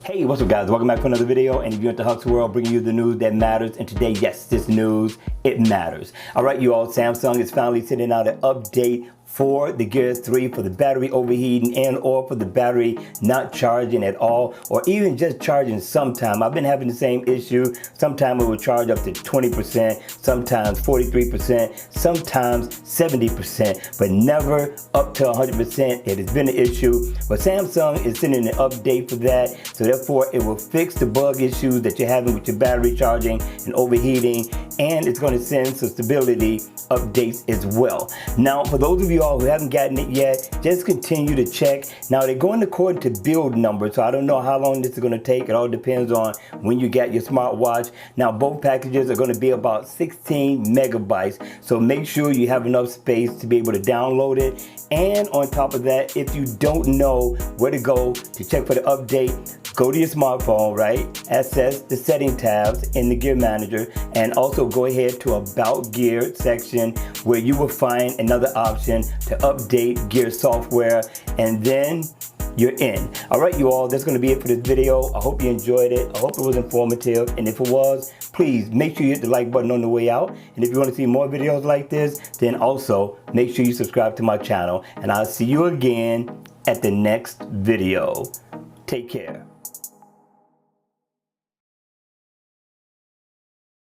Hey, what's up guys? Welcome back to another video, and if you're into Hux World, bringing you the news that matters. And today, yes, this news, it matters. All right, you all, Samsung is finally sending out an update for the Gear S3 for the battery overheating and or for the battery not charging at all, or even just charging sometime. I've been having the same issue. Sometimes it will charge up to 20%, sometimes 43%, sometimes 70%, but never up to 100%. It has been an issue, but Samsung is sending an update for that, so therefore it will fix the bug issues that you're having with your battery charging and overheating, and it's going to send some stability updates as well. Now, for those of you all who haven't gotten it yet, just continue to check. Now, they're going according to build number, so I don't know how long this is going to take. It all depends on when you get your smartwatch. Now, both packages are going to be about 16 megabytes, so make sure you have enough space to be able to download it. And on top of that, if you don't know where to go to check for the update, go to your smartphone, right? Access the setting tabs in the Gear Manager, and also go ahead to About Gear section, where you will find another option to update Gear software, and then you're in. All right, you all, that's going to be it for this video. I hope you enjoyed it. I hope it was informative, and if it was, please make sure you hit the like button on the way out. And if you want to see more videos like this, then also make sure you subscribe to my channel, and I'll see you again at the next video. Take care.